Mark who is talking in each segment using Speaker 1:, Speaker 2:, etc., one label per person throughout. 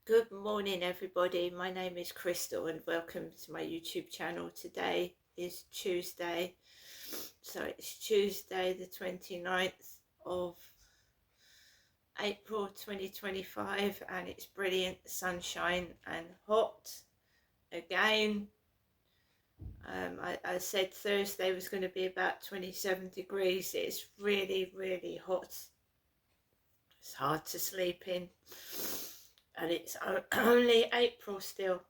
Speaker 1: Good morning, everybody. My name is Crystal, and welcome to my YouTube channel. Today is Tuesday, so it's Tuesday the 29th of April 2025, and it's brilliant sunshine and hot again. I said Thursday was going to be about 27 degrees. It's really hot. It's hard to sleep in, and it's only April still.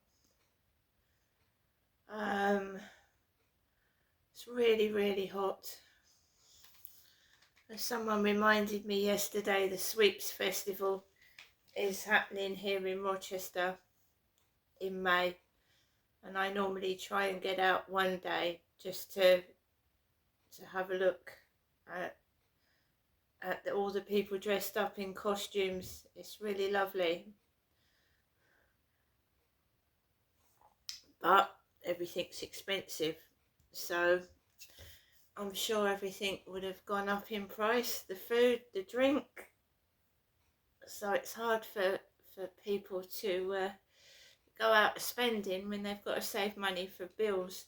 Speaker 1: It's really hot. As someone reminded me yesterday, the Sweeps Festival is happening here in Rochester in May, and I normally try and get out one day just to have a look at all the people dressed up in costumes. It's really lovely, but everything's expensive, so I'm sure everything would have gone up in price, the food, the drink, so it's hard for people to go out spending when they've got to save money for bills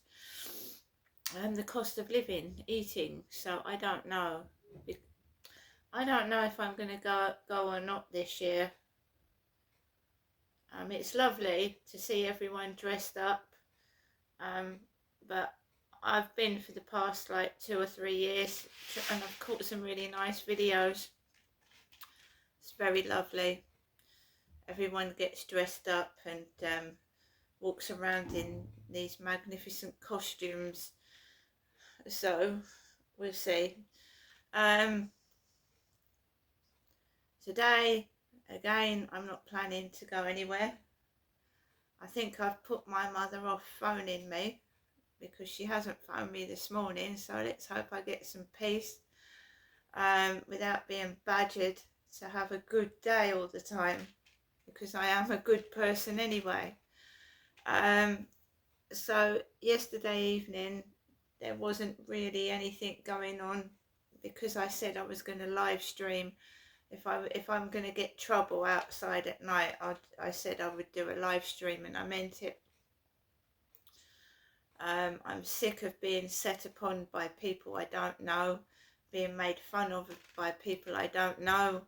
Speaker 1: and the cost of living, eating. So I don't know if I'm going to go or not this year. It's lovely to see everyone dressed up, but I've been for the past like 2 or 3 years, and I've caught some really nice videos. It's very lovely. Everyone gets dressed up and walks around in these magnificent costumes. So we'll see. Today, again, I'm not planning to go anywhere. I think I've put my mother off phoning me because she hasn't phoned me this morning, so let's hope I get some peace without being badgered to have a good day all the time, because I am a good person anyway. So yesterday evening there wasn't really anything going on because I said I was going to live stream. If I'm going to get trouble outside at night, I said I would do a live stream, and I meant it. I'm sick of being set upon by people I don't know, being made fun of by people I don't know,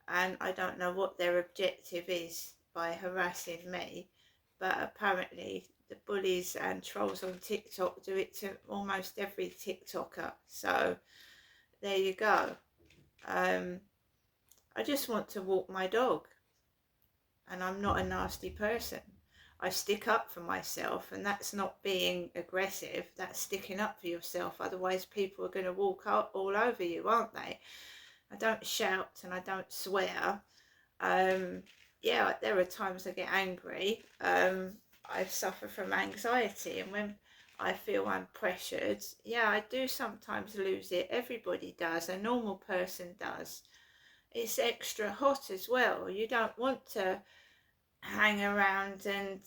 Speaker 1: and I don't know what their objective is by harassing me, but apparently the bullies and trolls on TikTok do it to almost every TikToker, so there you go. I just want to walk my dog, and I'm not a nasty person. I stick up for myself, and that's not being aggressive, that's sticking up for yourself. Otherwise people are going to walk all over you, aren't they? I don't shout and I don't swear. Yeah, there are times I get angry. I suffer from anxiety, and when I feel I'm pressured, yeah, I do sometimes lose it. Everybody does, a normal person does. It's extra hot as well. You don't want to hang around and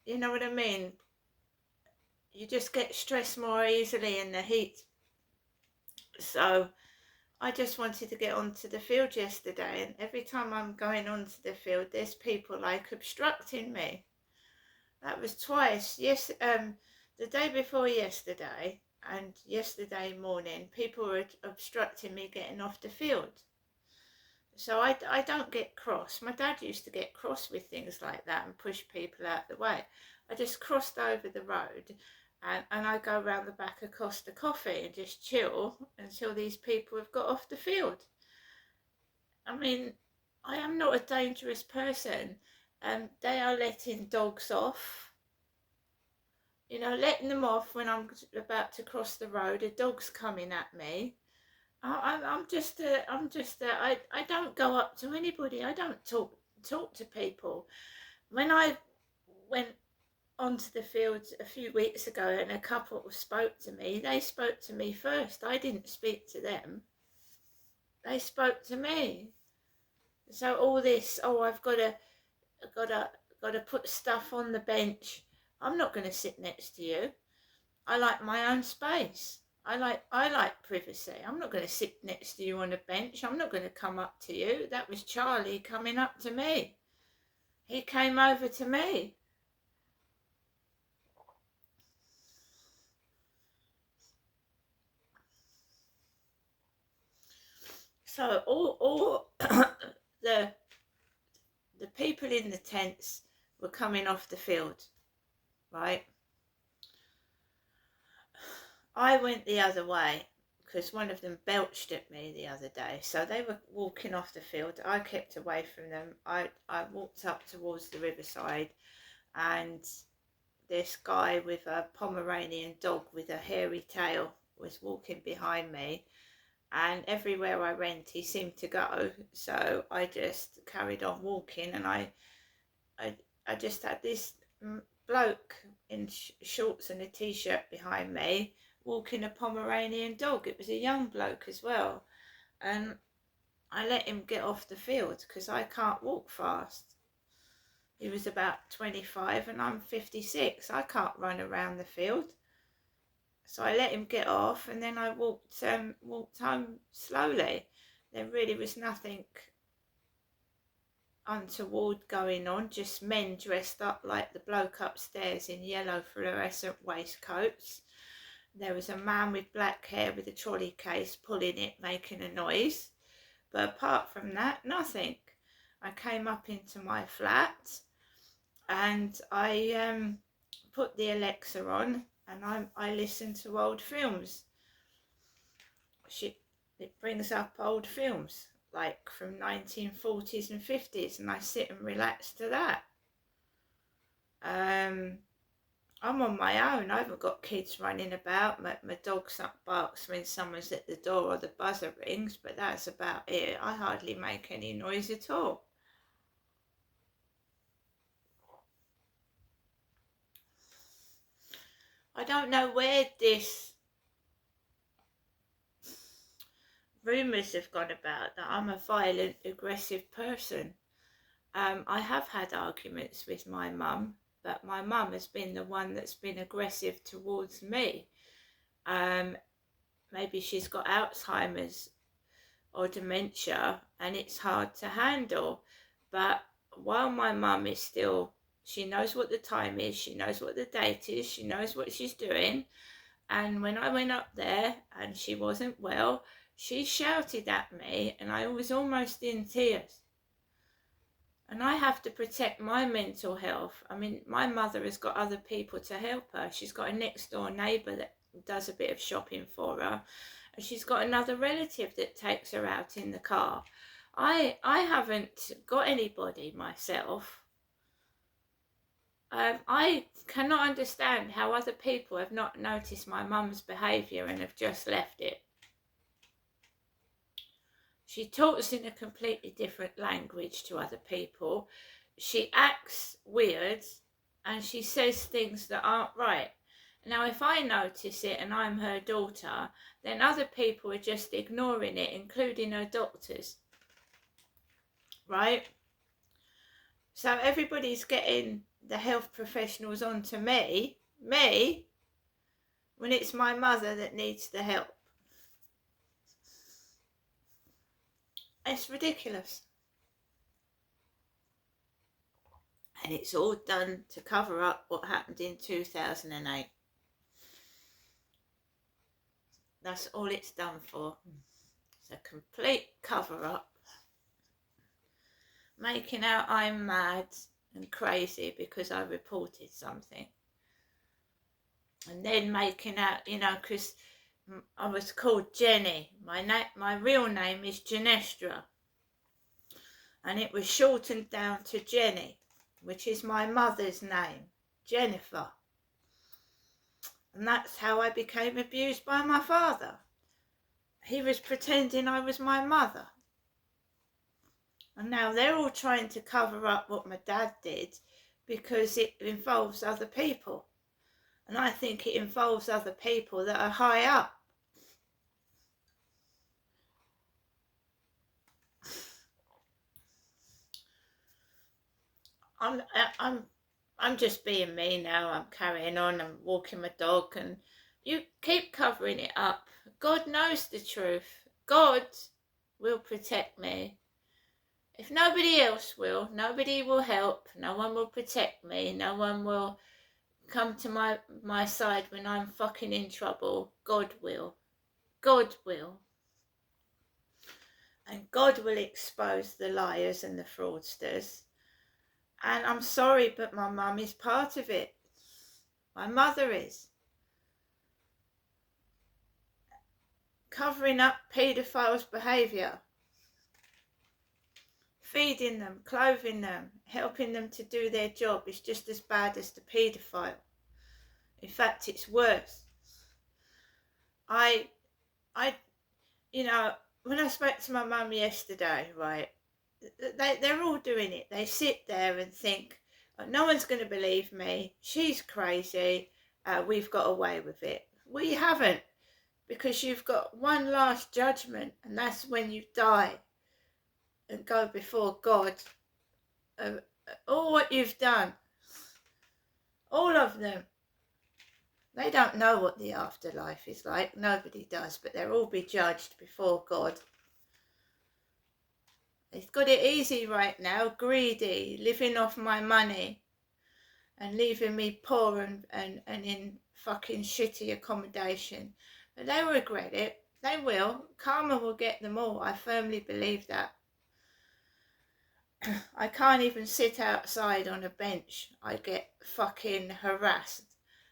Speaker 1: you know what I mean, you just get stressed more easily in the heat. So I just wanted to get onto the field yesterday, and every time I'm going onto the field there's people like obstructing me. That was twice. Yes, the day before yesterday and yesterday morning people were obstructing me getting off the field. So I don't get cross. My dad used to get cross with things like that and push people out the way. I just crossed over the road, and I go round the back of Costa Coffee and just chill until these people have got off the field. I mean, I am not a dangerous person, and they are letting dogs off. You know, letting them off when I'm about to cross the road. A dog's coming at me. I don't go up to anybody. I don't talk to people. When I went onto the fields a few weeks ago and a couple spoke to me, they spoke to me first. I didn't speak to them. They spoke to me. So all this, oh, I've got to put stuff on the bench. I'm not going to sit next to you. I like my own space. I like privacy. I'm not going to sit next to you on a bench. I'm not going to come up to you. That was Charlie coming up to me. He came over to me. So all the people in the tents were coming off the field, right? I went the other way because one of them belched at me the other day. So they were walking off the field. I kept away from them. I walked up towards the riverside, and this guy with a Pomeranian dog with a hairy tail was walking behind me, and everywhere I went he seemed to go. So I just carried on walking, and I just had this bloke in shorts and a t-shirt behind me walking a Pomeranian dog. It was a young bloke as well, and I let him get off the field because I can't walk fast. He was about 25 and I'm 56. I can't run around the field. So I let him get off, and then I walked home slowly. There really was nothing untoward going on, just men dressed up like the bloke upstairs in yellow fluorescent waistcoats. There was a man with black hair with a trolley case pulling it, making a noise. But apart from that, nothing. I came up into my flat and I put the Alexa on, and I listen to old films. It brings up old films like from 1940s and 50s, and I sit and relax to that. I'm on my own. I haven't got kids running about. My dog barks when someone's at the door or the buzzer rings, but that's about it. I hardly make any noise at all. I don't know where this rumours have gone about that I'm a violent, aggressive person. I have had arguments with my mum, but my mum has been the one that's been aggressive towards me. Maybe she's got Alzheimer's or dementia and it's hard to handle. But while my mum is still, she knows what the time is, she knows what the date is, she knows what she's doing. And when I went up there and she wasn't well, she shouted at me and I was almost in tears. And I have to protect my mental health. I mean, my mother has got other people to help her. She's got a next door neighbour that does a bit of shopping for her. And she's got another relative that takes her out in the car. I haven't got anybody myself. I cannot understand how other people have not noticed my mum's behaviour and have just left it. She talks in a completely different language to other people. She acts weird and she says things that aren't right. Now, if I notice it and I'm her daughter, then other people are just ignoring it, including her doctors. Right? So everybody's getting the health professionals onto me, when it's my mother that needs the help. It's ridiculous. And it's all done to cover up what happened in 2008. That's all it's done for. It's a complete cover up. Making out I'm mad and crazy because I reported something. And then making out, because I was called Jenny. My real name is Genestra. And it was shortened down to Jenny, which is my mother's name, Jennifer. And that's how I became abused by my father. He was pretending I was my mother. And now they're all trying to cover up what my dad did because it involves other people. And I think it involves other people that are high up. I'm just being me now. I'm carrying on. I'm walking my dog, and you keep covering it up. God knows the truth. God will protect me. If nobody else will, nobody will help, no one will protect me, no one will come to my side when I'm fucking in trouble, God will. God will. And God will expose the liars and the fraudsters. And I'm sorry, but my mum is part of it. My mother is. Covering up paedophiles' behaviour. Feeding them, clothing them, helping them to do their job is just as bad as the paedophile. In fact, it's worse. You know, when I spoke to my mum yesterday, right, they're all doing it. They sit there and think, oh, no one's going to believe me. She's crazy. We've got away with it. We haven't, because you've got one last judgment, and that's when you die and go before God. All what you've done, all of them, they don't know what the afterlife is like. Nobody does, but they'll all be judged before God. They've got it easy right now, greedy, living off my money and leaving me poor and in fucking shitty accommodation. But they'll regret it. They will. Karma will get them all. I firmly believe that. I can't even sit outside on a bench. I get fucking harassed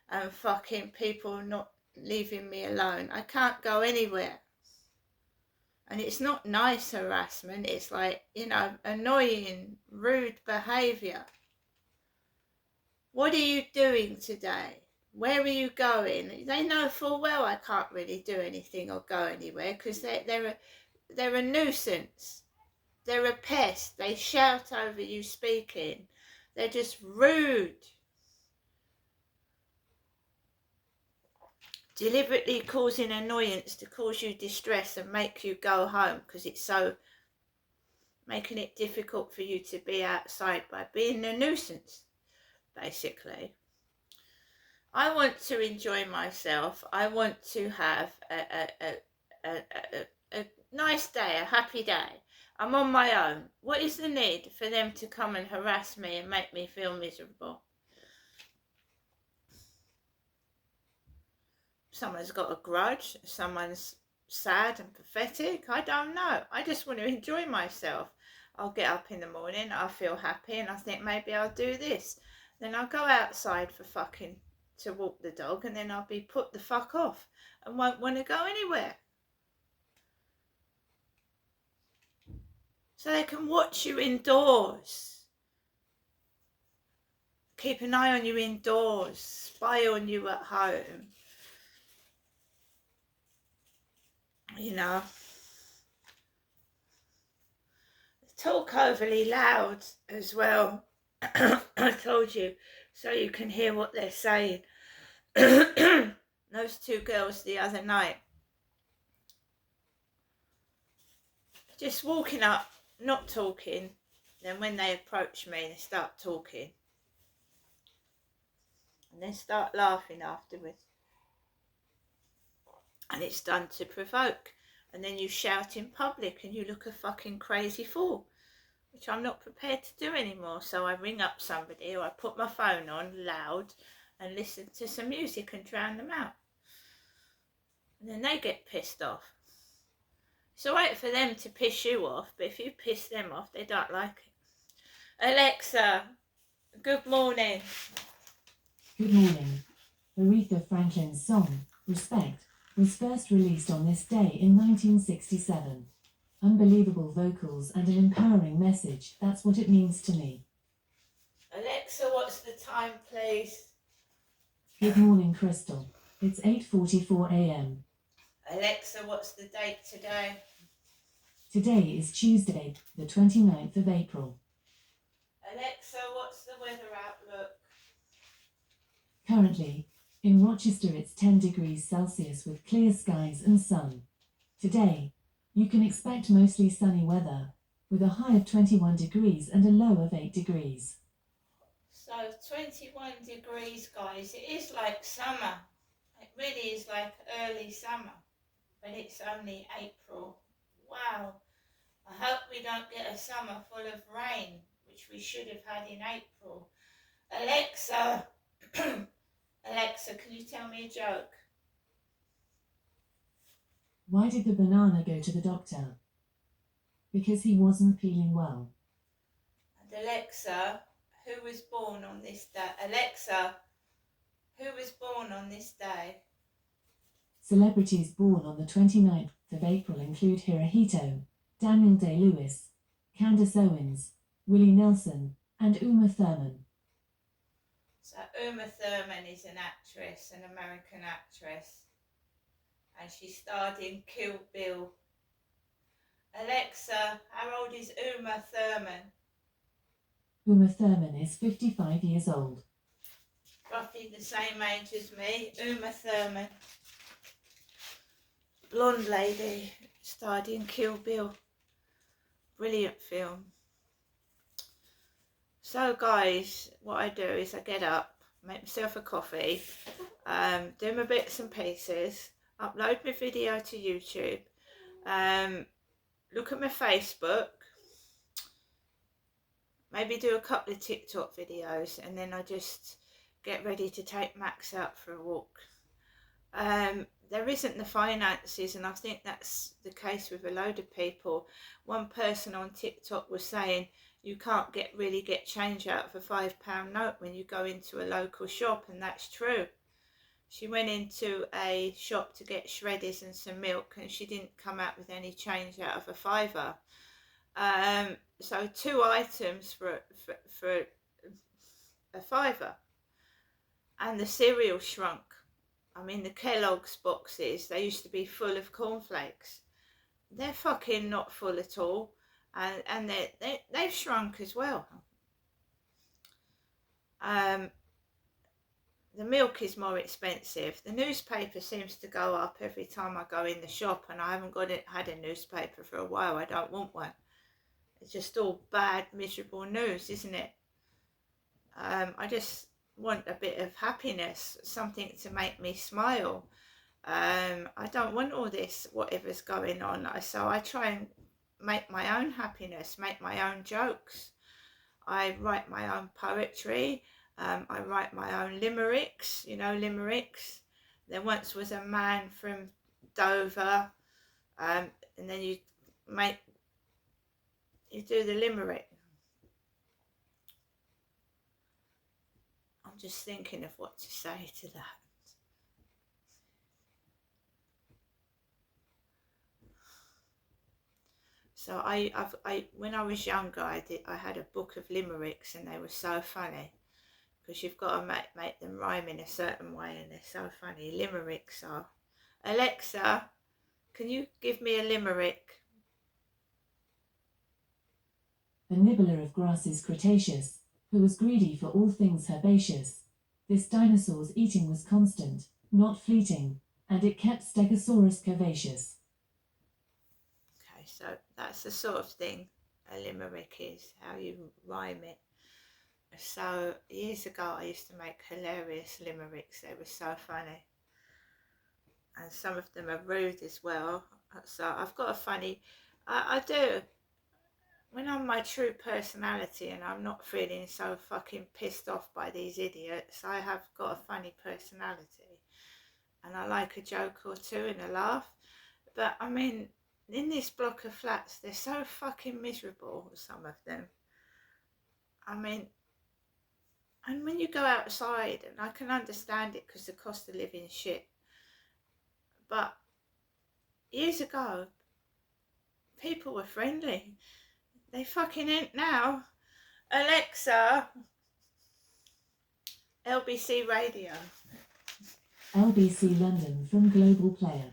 Speaker 1: and fucking people not leaving me alone. I can't go anywhere. And it's not nice harassment. It's like, you know, annoying, rude behaviour. What are you doing today? Where are you going? They know full well I can't really do anything or go anywhere because they're a nuisance. They're a pest. They shout over you speaking. They're just rude. Deliberately causing annoyance to cause you distress and make you go home because it's so making it difficult for you to be outside by being a nuisance, basically. I want to enjoy myself. I want to have a nice day, a happy day. I'm on my own. What is the need for them to come and harass me and make me feel miserable? Someone's got a grudge, someone's sad and pathetic. I don't know. I just want to enjoy myself. I'll get up in the morning, I'll feel happy, and I think maybe I'll do this. Then I'll go outside for fucking to walk the dog, and then I'll be put the fuck off and won't want to go anywhere. So they can watch you indoors. Keep an eye on you indoors. Spy on you at home. You know. Talk overly loud as well. I told you, so you can hear what they're saying. Those two girls the other night, just walking up, not talking, then when they approach me they start talking and then start laughing afterwards, and it's done to provoke, and then you shout in public and you look a fucking crazy fool, which I'm not prepared to do anymore. So I ring up somebody or I put my phone on loud and listen to some music and drown them out, and then they get pissed off. It's alright for them to piss you off, but if you piss them off, they don't like it. Alexa, good morning.
Speaker 2: Good morning. Aretha Franklin's song, Respect, was first released on this day in 1967. Unbelievable vocals and an empowering message, that's what it means to me.
Speaker 1: Alexa, what's the time, please?
Speaker 2: Good morning, Crystal. It's 8:44 a.m.
Speaker 1: Alexa, what's the date today?
Speaker 2: Today is Tuesday, the 29th of April.
Speaker 1: Alexa, what's the weather outlook?
Speaker 2: Currently, in Rochester it's 10 degrees Celsius with clear skies and sun. Today, you can expect mostly sunny weather, with a high of 21 degrees and a low of 8 degrees.
Speaker 1: So 21 degrees, guys. It is like summer. It really is like early summer, but it's only April. Wow. I hope we don't get a summer full of rain, which we should have had in April. Alexa, Alexa, can you tell me a joke?
Speaker 2: Why did the banana go to the doctor? Because he wasn't feeling well.
Speaker 1: And Alexa, who was born on this day? Alexa, who was born on this day?
Speaker 2: Celebrities born on the 29th of April include Hirohito, Daniel Day-Lewis, Candace Owens, Willie Nelson, and Uma Thurman.
Speaker 1: So Uma Thurman is an actress, an American actress, and she starred in Kill Bill. Alexa, how old is Uma Thurman?
Speaker 2: Uma Thurman is 55 years old.
Speaker 1: Roughly the same age as me, Uma Thurman. Blonde lady, starred in Kill Bill. Brilliant film. So guys, what I do is I get up, make myself a coffee, do my bits and pieces, upload my video to YouTube, look at my Facebook, maybe do a couple of TikTok videos, and then I just get ready to take Max out for a walk. There isn't the finances, and I think that's the case with a load of people. One person on TikTok was saying you can't really get change out of a £5 note when you go into a local shop, and that's true. She went into a shop to get shredders and some milk, and she didn't come out with any change out of a £5. So 2 items for a £5, and the cereal shrunk. I mean, the Kellogg's boxes, they used to be full of cornflakes. They're fucking not full at all, and they've shrunk as well. The milk is more expensive. The newspaper seems to go up every time I go in the shop, and I haven't had a newspaper for a while. I don't want one. It's just all bad, miserable news, isn't it? I just want a bit of happiness, something to make me smile. I don't want all this whatever's going on, so I try and make my own happiness, make my own jokes. I write my own poetry. I write my own limericks, you know, limericks. There once was a man from Dover, and then you do the limerick. I'm just thinking of what to say to that. So I when I was younger, I had a book of limericks, and they were so funny, because you've got to make them rhyme in a certain way, and they're so funny. Limericks are. Alexa, can you give me a limerick?
Speaker 2: A nibbler of grasses Cretaceous, who was greedy for all things herbaceous. This dinosaur's eating was constant, not fleeting, and it kept Stegosaurus curvaceous.
Speaker 1: Okay, so that's the sort of thing a limerick is, how you rhyme it. So years ago I used to make hilarious limericks. They were so funny, and some of them are rude as well. So I've got a funny, I do, when I'm my true personality and I'm not feeling so fucking pissed off by these idiots, I have got a funny personality, and I like a joke or two and a laugh. But I mean, in this block of flats, they're so fucking miserable, some of them. I mean, and when you go outside, and I can understand it because the cost of living is shit, but years ago, people were friendly. They fucking ain't now. Alexa, LBC Radio.
Speaker 2: LBC London from Global Player.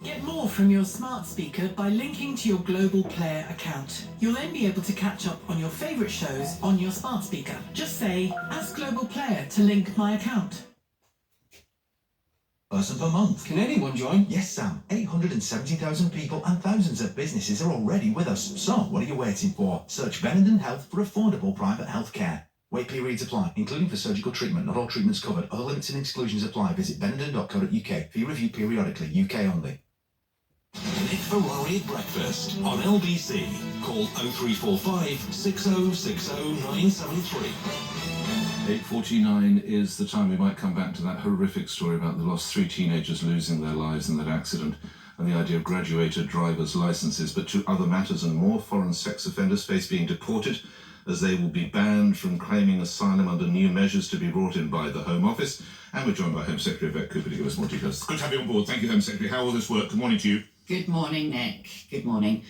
Speaker 3: Get more from your smart speaker by linking to your Global Player account. You'll then be able to catch up on your favourite shows on your smart speaker. Just say, ask Global Player to link my account.
Speaker 4: Person per month.
Speaker 5: Can anyone join?
Speaker 4: Yes, Sam. 870,000 people and thousands of businesses are already with us. So, what are you waiting for? Search Benenden Health for affordable private healthcare. Wait periods apply, including for surgical treatment. Not all treatments covered. Other limits and exclusions apply. Visit benenden.co.uk. Fee review periodically. UK only.
Speaker 5: Nick Ferrari at breakfast on LBC. Call 0345 6060 973.
Speaker 6: 8:49 is the time we might come back to that horrific story about the lost 3 teenagers losing their lives in that accident and the idea of graduated driver's licenses. But to other matters and more, foreign sex offenders face being deported as they will be banned from claiming asylum under new measures to be brought in by the Home Office. And we're joined by Home Secretary Yvette Cooper to give us more details. Good to have you on board. Thank you, Home Secretary. How will this work? Good morning to you.
Speaker 7: Good morning, Nick. Good morning.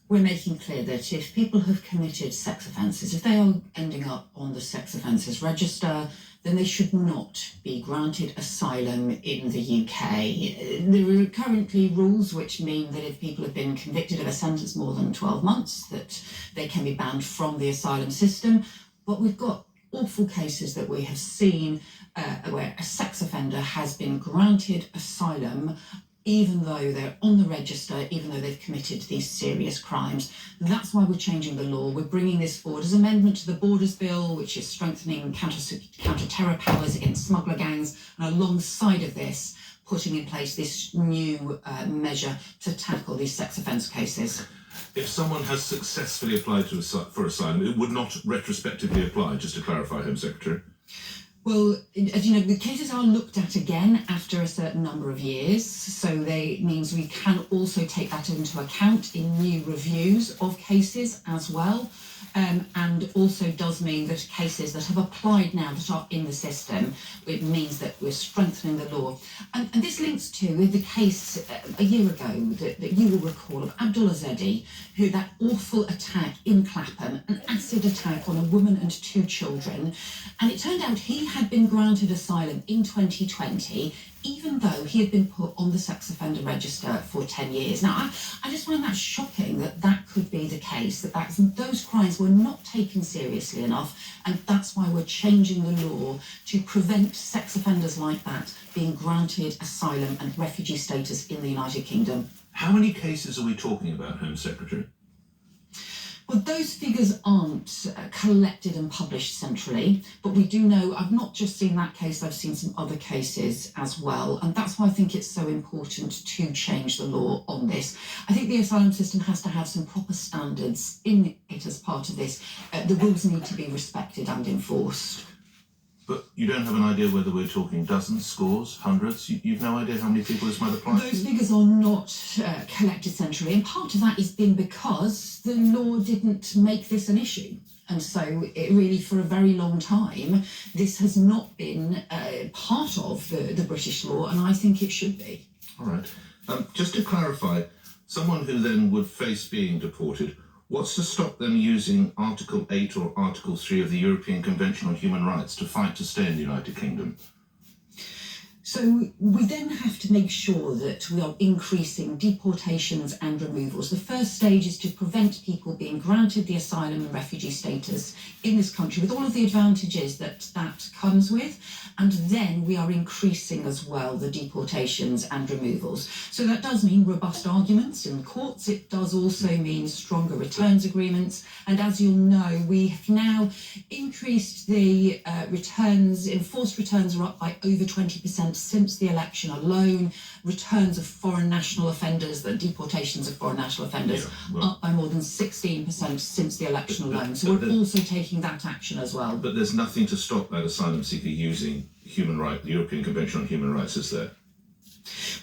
Speaker 7: We're making clear that if people have committed sex offences, if they are ending up on the sex offences register, then they should not be granted asylum in the UK. There are currently rules which mean that if people have been convicted of a sentence more than 12 months, that they can be banned from the asylum system. But we've got awful cases that we have seen where a sex offender has been granted asylum even though they're on the register, even though they've committed these serious crimes. That's why we're changing the law. We're bringing this forward as an amendment to the Borders Bill, which is strengthening counter-terror powers against smuggler gangs, and alongside of this, putting in place this new measure to tackle these sex offence cases.
Speaker 6: If someone has successfully applied for asylum, it would not retrospectively apply, just to clarify, Home Secretary.
Speaker 7: Well, as you know, the cases are looked at again after a certain number of years, so it means we can also take that into account in new reviews of cases as well, and also does mean that cases that have applied now that are in the system, it means that we're strengthening the law. And this links to the case a year ago that you will recall of Abdullah Zedi, who that awful attack in Clapham, an acid attack on a woman and 2 children, and it turned out he had been granted asylum in 2020, even though he had been put on the sex offender register for 10 years. Now, I just find that shocking that that could be the case, that those crimes were not taken seriously enough, and that's why we're changing the law to prevent sex offenders like that being granted asylum and refugee status in the United Kingdom.
Speaker 6: How many cases are we talking about, Home Secretary?
Speaker 7: Well, those figures aren't collected and published centrally, but we do know, I've not just seen that case, I've seen some other cases as well, and that's why I think it's so important to change the law on this. I think the asylum system has to have some proper standards in it as part of this. The rules need to be respected and enforced.
Speaker 6: But you don't have an idea whether we're talking dozens, scores, hundreds? You've no idea how many people this might apply to?
Speaker 7: Those figures are not collected centrally, and part of that has been because the law didn't make this an issue. And so it really, for a very long time, this has not been part of the British law, and I think it should be.
Speaker 6: All right. Just to clarify, someone who then would face being deported, what's to stop them using Article 8 or Article 3 of the European Convention on Human Rights to fight to stay in the United Kingdom?
Speaker 7: So we then have to make sure that we are increasing deportations and removals. The first stage is to prevent people being granted the asylum and refugee status in this country with all of the advantages that comes with. And then we are increasing as well the deportations and removals. So that does mean robust arguments in courts. It does also mean stronger returns agreements. And as you'll know, we have now increased the returns. Enforced returns are up by over 20% since the election alone. Returns of foreign national offenders, the deportations of foreign national offenders, up by more than 16% since the election alone. So we're also taking that action as well.
Speaker 6: But there's nothing to stop that asylum seeker using the European Convention on Human Rights, is there?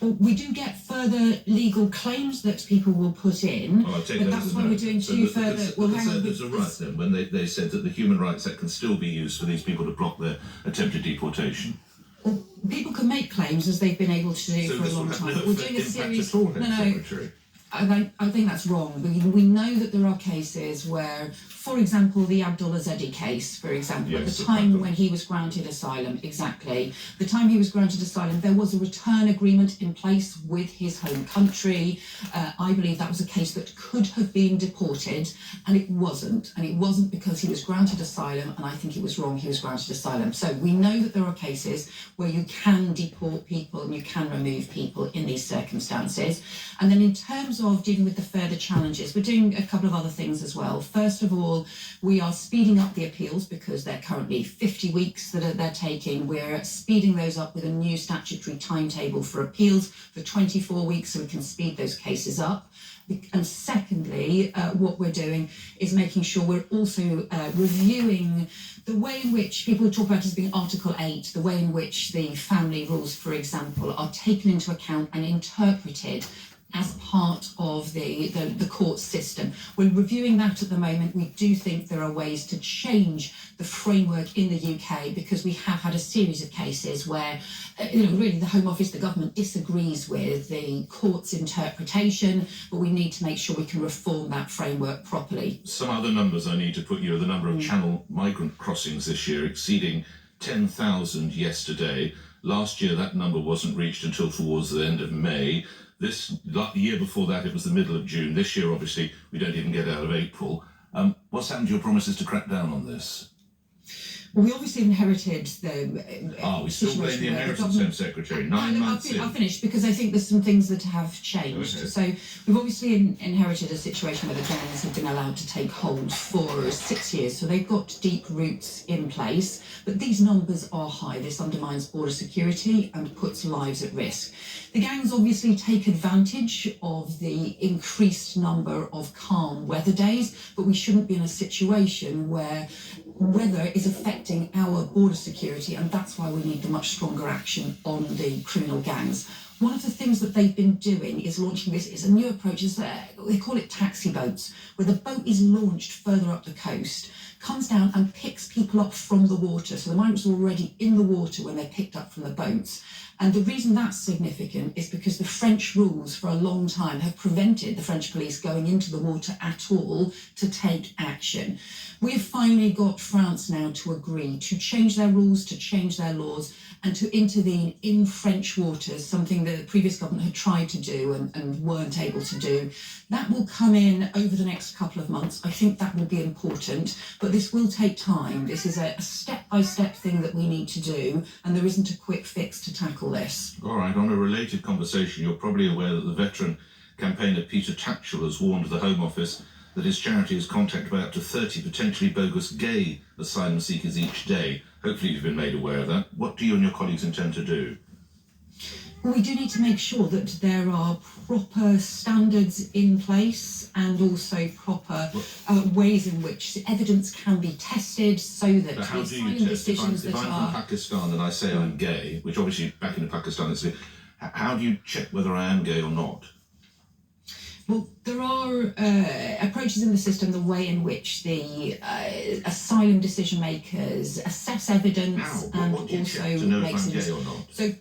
Speaker 7: Well, we do get further legal claims that people will put in,
Speaker 6: well,
Speaker 7: but that's why we're doing two further. Well, hang on.
Speaker 6: There's a right then when they said that the Human Rights Act can still be used for these people to block their attempted deportation.
Speaker 7: Well, people can make claims as they've been able to do
Speaker 6: so
Speaker 7: for a long time. We're doing a series.
Speaker 6: Secretary.
Speaker 7: I think that's wrong. We know that there are cases where, for example, the Abdullah Zedi case, for example,
Speaker 6: yes,
Speaker 7: at the time when he was granted asylum, the time he was granted asylum, there was a return agreement in place with his home country. I believe that was a case that could have been deported, and it wasn't. And it wasn't because he was granted asylum, and I think it was wrong he was granted asylum. So we know that there are cases where you can deport people and you can remove people in these circumstances. And then in terms of dealing with the further challenges, we're doing a couple of other things as well. First of all, we are speeding up the appeals because they're currently 50 weeks that they're taking. We're speeding those up with a new statutory timetable for appeals for 24 weeks so we can speed those cases up. And secondly, what we're doing is making sure we're also reviewing the way in which people talk about as being Article 8, the way in which the family rules, for example, are taken into account and interpreted as part of the court system. We're reviewing that at the moment. We do think there are ways to change the framework in the UK because we have had a series of cases where, really the Home Office, the government disagrees with the court's interpretation, but we need to make sure we can reform that framework properly.
Speaker 6: Some other numbers I need to put you are the number of Channel migrant crossings this year exceeding 10,000 yesterday. Last year that number wasn't reached until towards the end of May. The year before that, it was the middle of June. This year, obviously, we don't even get out of April. What's happened to your promises to crack down on this?
Speaker 7: Well, we obviously inherited the.
Speaker 6: We still blame the Inheritance Home Secretary. 9 months in.
Speaker 7: I'll finish because I think there's some things that have changed.
Speaker 6: Okay.
Speaker 7: So we've obviously inherited a situation where the gangs have been allowed to take hold for 6 years. So they've got deep roots in place, but these numbers are high. This undermines border security and puts lives at risk. The gangs obviously take advantage of the increased number of calm weather days, but we shouldn't be in a situation where weather is affecting our border security, and that's why we need the much stronger action on the criminal gangs. One of the things that they've been doing is launching this is a new approach. They call it taxi boats, where the boat is launched further up the coast, comes down and picks people up from the water. So the migrants are already in the water when they're picked up from the boats. And the reason that's significant is because the French rules for a long time have prevented the French police going into the water at all to take action. We have finally got France now to agree to change their rules, to change their laws, and to intervene in French waters, something the previous government had tried to do and weren't able to do. That will come in over the next couple of months. I think that will be important, but this will take time. This is a step-by-step thing that we need to do, and there isn't a quick fix to tackle this.
Speaker 6: All right, on a related conversation, you're probably aware that the veteran campaigner Peter Tatchell has warned the Home Office that his charity is contacted by up to 30 potentially bogus gay asylum seekers each day. Hopefully you've been made aware of that. What do you and your colleagues intend to do?
Speaker 7: Well, we do need to make sure that there are proper standards in place and also proper ways in which evidence can be tested so that
Speaker 6: But how
Speaker 7: the
Speaker 6: do you
Speaker 7: asylum
Speaker 6: test?
Speaker 7: decisions
Speaker 6: If
Speaker 7: that
Speaker 6: I'm
Speaker 7: are...
Speaker 6: from Pakistan and I say I'm gay, which obviously back in Pakistan is, how do you check whether I am gay or not?
Speaker 7: Well, there are approaches in the system, the way in which the asylum decision makers assess evidence
Speaker 6: How?
Speaker 7: and
Speaker 6: What do you
Speaker 7: also
Speaker 6: check to know if
Speaker 7: make
Speaker 6: I'm
Speaker 7: some...
Speaker 6: gay or not?
Speaker 7: So,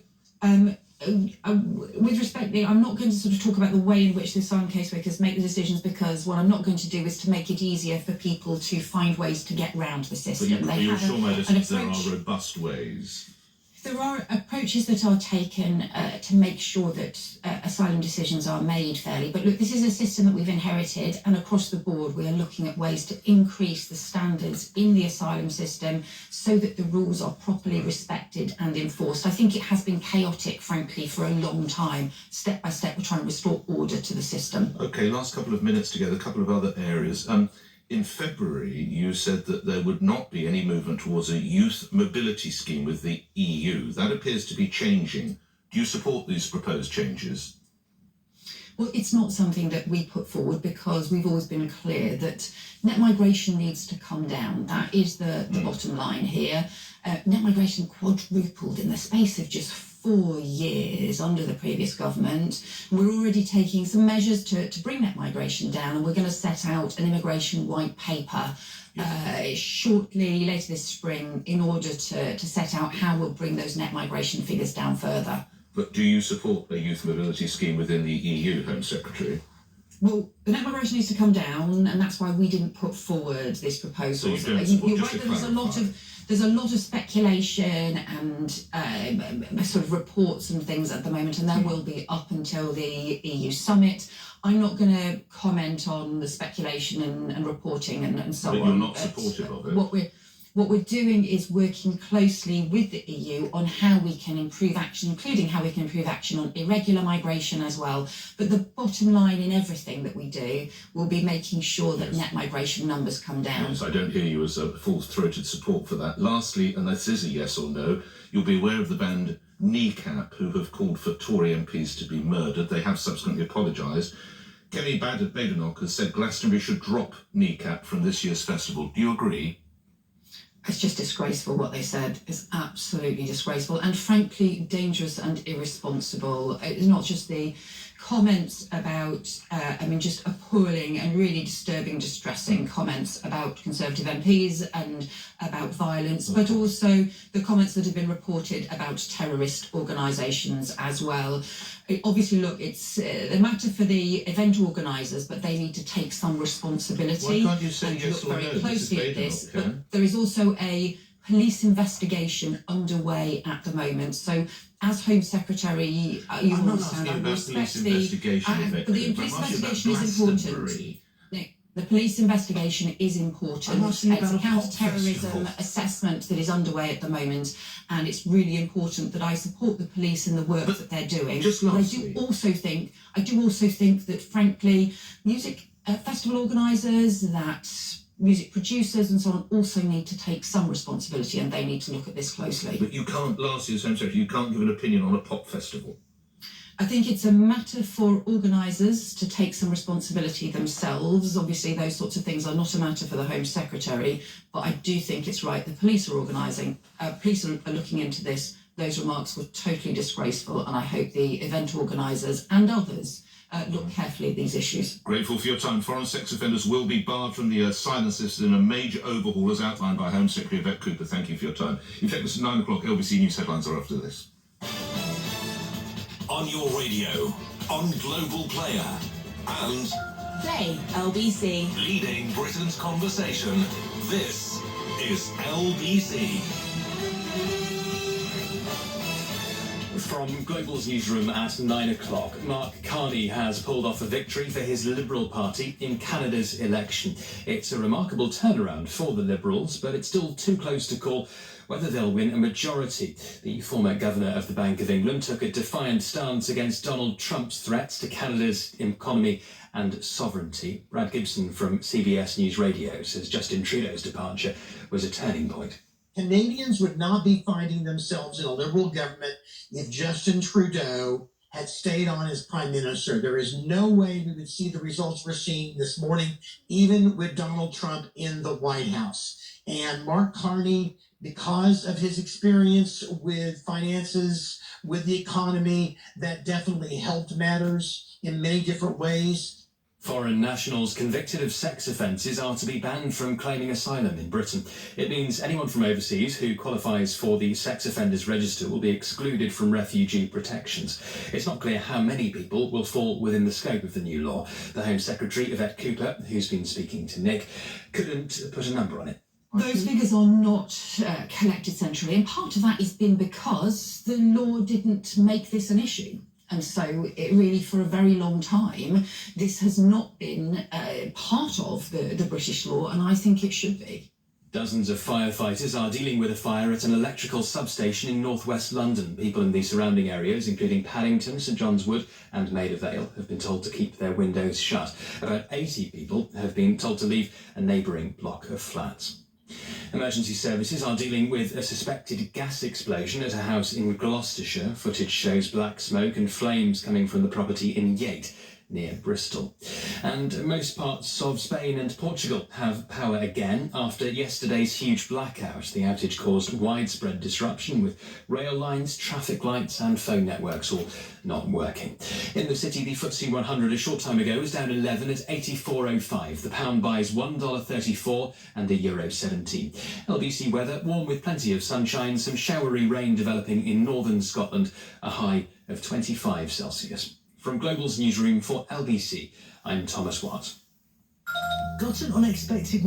Speaker 7: with respect, I'm not going to sort of talk about the way in which the asylum casemakers make the decisions, because what I'm not going to do is to make it easier for people to find ways to get round the system.
Speaker 6: But you're sure, my
Speaker 7: an
Speaker 6: listeners, there
Speaker 7: approach.
Speaker 6: are robust ways.
Speaker 7: There are approaches that are taken to make sure that asylum decisions are made fairly. But look, this is a system that we've inherited, and across the board we are looking at ways to increase the standards in the asylum system so that the rules are properly respected and enforced. I think it has been chaotic, frankly, for a long time. Step by step, we're trying to restore order to the system.
Speaker 6: Okay, last couple of minutes together, a couple of other areas. In February, you said that there would not be any movement towards a youth mobility scheme with the EU. That appears to be changing. Do you support these proposed changes?
Speaker 7: Well, it's not something that we put forward because we've always been clear that net migration needs to come down. That is the bottom line here. Net migration quadrupled in the space of just 4 years under the previous government. We're already taking some measures to bring net migration down, and we're going to set out an immigration white paper shortly, later this spring, in order to set out how we'll bring those net migration figures down further.
Speaker 6: But do you support a youth mobility scheme within the EU, Home Secretary?
Speaker 7: Well, the net migration needs to come down, and that's why we didn't put forward this proposal.
Speaker 6: So you don't support,
Speaker 7: You're
Speaker 6: just
Speaker 7: right
Speaker 6: to
Speaker 7: that there's a lot of speculation and sort of reports and things at the moment, and there will be up until the EU summit. I'm not going to comment on the speculation and reporting and so on.
Speaker 6: But you're not supportive of it.
Speaker 7: What we're doing is working closely with the EU on how we can improve action, including how we can improve action on irregular migration as well. But the bottom line in everything that we do will be making sure that net migration numbers come down.
Speaker 6: Yes, I don't hear you as a full-throated support for that. Lastly, and this is a yes or no, you'll be aware of the band Kneecap, who have called for Tory MPs to be murdered. They have subsequently apologised. Kelly Badenoch has said Glastonbury should drop Kneecap from this year's festival. Do you agree?
Speaker 7: It's just disgraceful what they said. It's absolutely disgraceful and frankly dangerous and irresponsible. It's not just the comments about, just appalling and really disturbing, distressing comments about Conservative MPs and about violence, but also the comments that have been reported about terrorist organisations as well. Obviously, look, it's a matter for the event organisers, but they need to take some responsibility.
Speaker 6: Why can't you say
Speaker 7: and
Speaker 6: yes
Speaker 7: look
Speaker 6: or
Speaker 7: very
Speaker 6: no?
Speaker 7: closely at this.
Speaker 6: Badenoch,
Speaker 7: But there is also a police investigation underway at the moment. So, as Home Secretary, you
Speaker 6: I'm not
Speaker 7: understand,
Speaker 6: asking
Speaker 7: I
Speaker 6: about
Speaker 7: respect
Speaker 6: police investigation.
Speaker 7: but the police investigation is important. The police investigation is important. It's a counter-terrorism assessment that is underway at the moment, and it's really important that I support the police in the work that they're doing. But I do also think that, frankly, music festival organisers, that music producers and so on also need to take some responsibility, and they need to look at this closely.
Speaker 6: But you can't, lastly, as Home Secretary, you can't give an opinion on a pop festival.
Speaker 7: I think it's a matter for organisers to take some responsibility themselves. Obviously, those sorts of things are not a matter for the Home Secretary, but I do think it's right. The police are organising, police are looking into this. Those remarks were totally disgraceful, and I hope the event organisers and others look carefully at these issues.
Speaker 6: Grateful for your time. Foreign sex offenders will be barred from the asylum system in a major overhaul as outlined by Home Secretary Yvette Cooper. Thank you for your time. You take this at 9 o'clock. LBC News headlines are after this.
Speaker 5: On your radio, on Global Player, and
Speaker 8: Play LBC.
Speaker 5: leading Britain's conversation. This is LBC.
Speaker 9: From Global's newsroom at 9 o'clock, Mark Carney has pulled off a victory for his Liberal Party in Canada's election. It's a remarkable turnaround for the Liberals, but it's still too close to call whether they'll win a majority. The former governor of the Bank of England took a defiant stance against Donald Trump's threats to Canada's economy and sovereignty. Brad Gibson from CBS News Radio says Justin Trudeau's departure was a turning point.
Speaker 10: Canadians would not be finding themselves in a Liberal government if Justin Trudeau had stayed on as Prime Minister. There is no way we would see the results we're seeing this morning, even with Donald Trump in the White House. And Mark Carney, because of his experience with finances, with the economy, that definitely helped matters in many different ways.
Speaker 9: Foreign nationals convicted of sex offences are to be banned from claiming asylum in Britain. It means anyone from overseas who qualifies for the sex offenders register will be excluded from refugee protections. It's not clear how many people will fall within the scope of the new law. The Home Secretary, Yvette Cooper, who's been speaking to Nick, couldn't put a number on it.
Speaker 7: Those figures are not collected centrally, and part of that has been because the law didn't make this an issue. And so it really, for a very long time, this has not been part of the British law, and I think it should be.
Speaker 9: Dozens of firefighters are dealing with a fire at an electrical substation in northwest London. People in the surrounding areas, including Paddington, St John's Wood and Maida Vale, have been told to keep their windows shut. About 80 people have been told to leave a neighbouring block of flats. Emergency services are dealing with a suspected gas explosion at a house in Gloucestershire. Footage shows black smoke and flames coming from the property in Yate, near Bristol. And most parts of Spain and Portugal have power again after yesterday's huge blackout. The outage caused widespread disruption with rail lines, traffic lights and phone networks all not working. In the city, the FTSE 100 a short time ago was down 11 at 84.05. The pound buys $1.34 and a euro 17. LBC weather, warm with plenty of sunshine, some showery rain developing in northern Scotland, a high of 25 Celsius. From Global's newsroom for LBC, I'm Thomas Watt.
Speaker 3: Got an unexpected